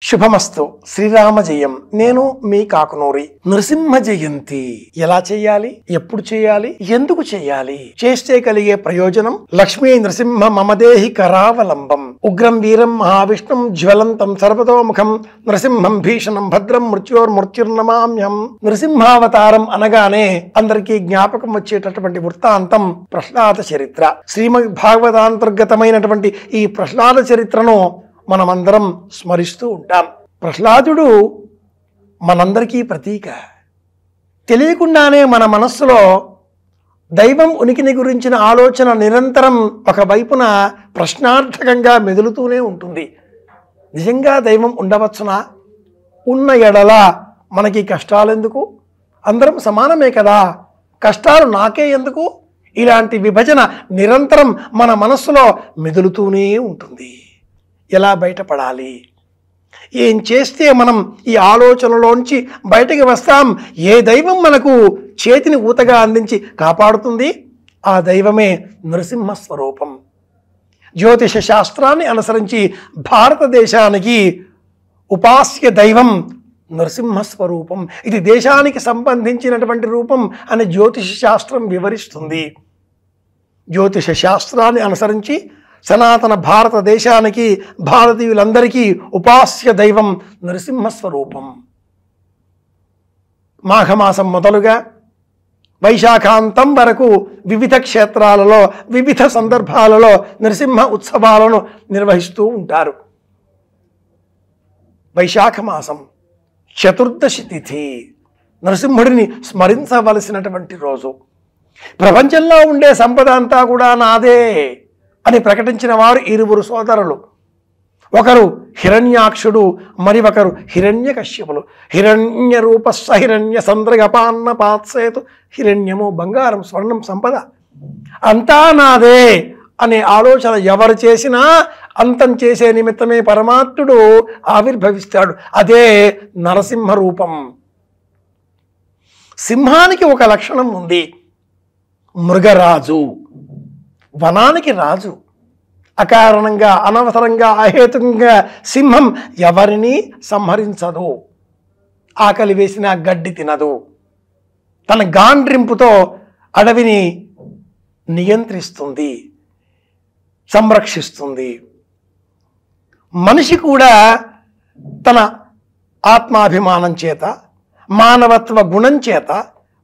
శుభమస్తు. శ్రీరామ జయం. నేను మీ కాకునూరి. నృసింహ జయంతి ఎలా చేయాలి, ఎప్పుడు చేయాలి, ఎందుకు చేయాలి, చేస్తే కలిగే ప్రయోజనం? లక్ష్మీ నృసింహ మమదేహి కరావలంబం ఉగ్రం వీరం మహావిష్ణుం జ్వలంతం సర్వతోముఖం నృసింహం భీషణం భద్రం మృత్యోర్మృత్యుర్నమామ్యం. నృసింహావతారం అనగానే అందరికీ జ్ఞాపకం వచ్చేటటువంటి వృత్తాంతం ప్రహ్లాద చరిత్ర. శ్రీమద్ భాగవతాంతర్గతమైనటువంటి ఈ ప్రహ్లాద చరిత్రను మనమందరం స్మరిస్తూ ఉంటాం. ప్రహ్లాదుడు మనందరికీ ప్రతీక. తెలియకుండానే మన మనస్సులో దైవం ఉనికిని గురించిన ఆలోచన నిరంతరం ఒకవైపున ప్రశ్నార్థకంగా మెదులుతూనే ఉంటుంది. నిజంగా దైవం ఉండవచ్చునా? ఉన్న ఎడల మనకి కష్టాలెందుకు? అందరం సమానమే కదా, కష్టాలు నాకే ఎందుకు? ఇలాంటి విభజన నిరంతరం మన మనస్సులో మెదులుతూనే ఉంటుంది. ఎలా బయటపడాలి? ఏం చేస్తే మనం ఈ ఆలోచనలోంచి బయటకు వస్తాం? ఏ దైవం మనకు చేతిని ఊతగా అందించి కాపాడుతుంది? ఆ దైవమే నృసింహ స్వరూపం. జ్యోతిష శాస్త్రాన్ని అనుసరించి భారతదేశానికి ఉపాస్య దైవం నృసింహ స్వరూపం. ఇది దేశానికి సంబంధించినటువంటి రూపం అని జ్యోతిష శాస్త్రం వివరిస్తుంది. జ్యోతిష శాస్త్రాన్ని అనుసరించి సనాతన భారతదేశానికి, భారతీయులందరికీ ఉపాస్య దైవం నృసింహస్వరూపం. మాఘమాసం మొదలుగా వైశాఖాంతం వరకు వివిధ క్షేత్రాలలో వివిధ సందర్భాలలో నృసింహ ఉత్సవాలను నిర్వహిస్తూ ఉంటారు. వైశాఖ మాసం చతుర్దశి తిథి నరసింహుడిని స్మరించవలసినటువంటి రోజు. ప్రపంచంలో ఉండే సంపద అంతా కూడా నాదే అని ప్రకటించిన వారు ఇరువురు సోదరులు. ఒకరు హిరణ్యాక్షుడు, మరి ఒకరు హిరణ్యకశ్యపులు. హిరణ్య రూపస్స హిరణ్య సంద్రగపాన్న పాత్సేతు. హిరణ్యము బంగారం, స్వర్ణం, సంపద అంతా నాదే అనే ఆలోచన ఎవరు చేసినా అంతం చేసే నిమిత్తమే పరమాత్ముడు ఆవిర్భవిస్తాడు. అదే నరసింహ రూపం. సింహానికి ఒక లక్షణం ఉంది, మృగరాజు, వనానికి రాజు. అకారణంగా, అనవసరంగా, అహేతుకంగా సింహం ఎవరిని సంహరించదు. ఆకలి వేసిన గడ్డి తినదు. తన గాండ్రింపుతో అడవిని నియంత్రిస్తుంది, సంరక్షిస్తుంది. మనిషి కూడా తన ఆత్మాభిమానం చేత, మానవత్వ గుణం చేత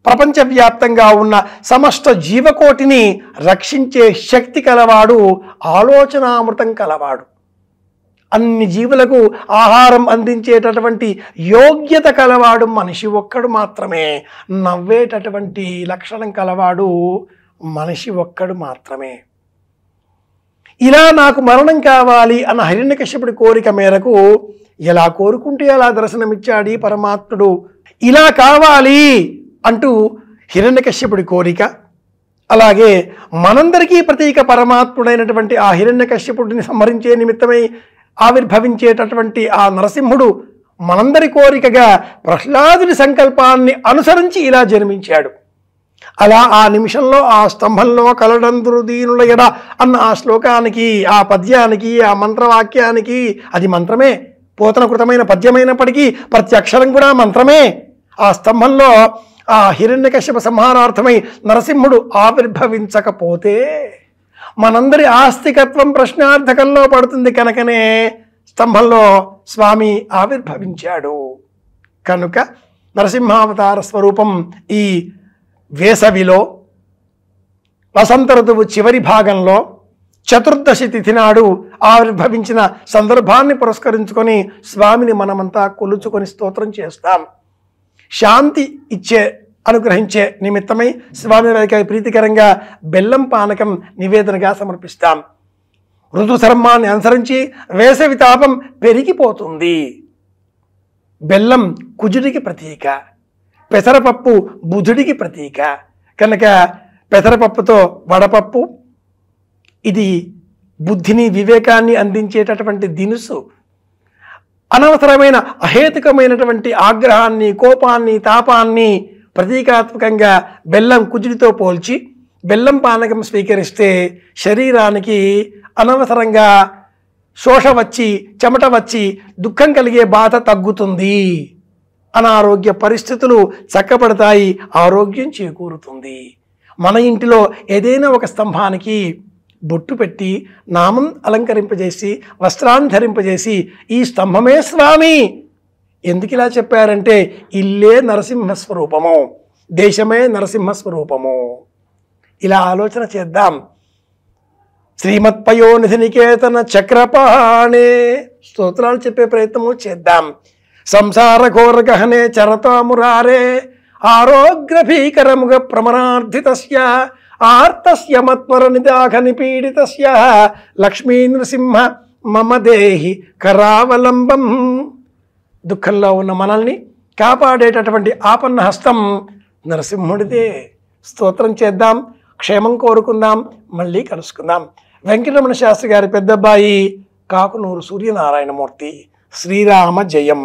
ప్రపంచవ్యాప్తంగా ఉన్న సమస్త జీవకోటిని రక్షించే శక్తి కలవాడు, ఆలోచనామృతం కలవాడు. అన్ని జీవులకు ఆహారం అందించేటటువంటి యోగ్యత కలవాడు మనిషి ఒక్కడు మాత్రమే. నవ్వేటటువంటి లక్షణం కలవాడు మనిషి ఒక్కడు మాత్రమే. ఇలా నాకు మరణం కావాలి అన్న హిరణ్యకశ్యపుడి కోరిక మేరకు ఎలా కోరుకుంటే అలా దర్శనమిచ్చాడు పరమాత్ముడు. ఇలా కావాలి అంటూ హిరణ్యకశ్యపుడి కోరిక. అలాగే మనందరికీ ప్రతీక పరమాత్ముడైనటువంటి ఆ హిరణ్యకశ్యపుడిని సంహరించే నిమిత్తమై ఆవిర్భవించేటటువంటి ఆ నరసింహుడు మనందరి కోరికగా ప్రహ్లాదుని సంకల్పాన్ని అనుసరించి ఇలా జన్మించాడు. అలా ఆ నిమిషంలో ఆ స్తంభంలో కలడందురు దీనుల ఎడ అన్న ఆ శ్లోకానికి, ఆ పద్యానికి, ఆ మంత్రవాక్యానికి, అది మంత్రమే, పోతనకృతమైన పద్యమైనప్పటికీ ప్రతి అక్షరం కూడా మంత్రమే. ఆ స్తంభంలో ఆ హిరణ్యకశ్యప సంహారార్థమై నరసింహుడు ఆవిర్భవించకపోతే మనందరి ఆస్తికత్వం ప్రశ్నార్థకంలో పడుతుంది. కనుకనే స్తంభంలో స్వామి ఆవిర్భవించాడు. కనుక నరసింహావతార స్వరూపం ఈ వేసవిలో వసంత ఋతువు చివరి భాగంలో చతుర్దశి తిథి నాడు ఆవిర్భవించిన సందర్భాన్ని పురస్కరించుకొని స్వామిని మనమంతా కొలుచుకొని స్తోత్రం చేస్తాం. శాంతి ఇచ్చే, అనుగ్రహించే నిమిత్తమై స్వామి వారికి ప్రీతికరంగా బెల్లం పానకం నివేదనగా సమర్పిస్తాం. ఋతుధర్మాన్ని అనుసరించి వేసవి తాపం పెరిగిపోతుంది. బెల్లం కుజుడికి ప్రతీక, పెసరపప్పు బుధుడికి ప్రతీక. కనుక పెసరపప్పుతో వడపప్పు, ఇది బుద్ధిని, వివేకాన్ని అందించేటటువంటి దినుసు. అనవసరమైన అహేతుకమైనటువంటి ఆగ్రహాన్ని, కోపాన్ని, తాపాన్ని ప్రతీకాత్మకంగా బెల్లం కుజుడితో పోల్చి బెల్లం పానకం స్వీకరిస్తే శరీరానికి అనవసరంగా శోష వచ్చి చెమట వచ్చి దుఃఖం కలిగే బాధ తగ్గుతుంది, అనారోగ్య పరిస్థితులు చక్కబడతాయి, ఆరోగ్యం చేకూరుతుంది. మన ఇంటిలో ఏదైనా ఒక స్తంభానికి బొట్టు పెట్టి నామం అలంకరింపజేసి వస్త్రాన్ని ధరింపజేసి ఈ స్తంభమే స్వామి, ఎందుకు ఇలా చెప్పారంటే ఇల్లే నరసింహస్వరూపము, దేశమే నరసింహస్వరూపము. ఇలా ఆలోచన చేద్దాం. శ్రీమత్పయోనిధి నికేతన చక్రపాణే స్తోత్రాలు చెప్పే ప్రయత్నము చేద్దాం. సంసార ఘోర గహనే చరతామురారే ఆరోగ్య భీకరముగ ప్రమరార్థితస్య ఆర్తస్య మత్వర నిదాఘ నిపీడితస్య లక్ష్మీ నృసింహ మమ దేహి కరావలంబం. దుఃఖంలో ఉన్న మనల్ని కాపాడేటటువంటి ఆపన్న హస్తం నరసింహుడిదే. స్తోత్రం చేద్దాం, క్షేమం కోరుకుందాం, మళ్ళీ కలుసుకుందాం. వెంకటరమణ శాస్త్రి గారి పెద్దబ్బాయి కాకునూరు సూర్యనారాయణమూర్తి. శ్రీరామ జయం.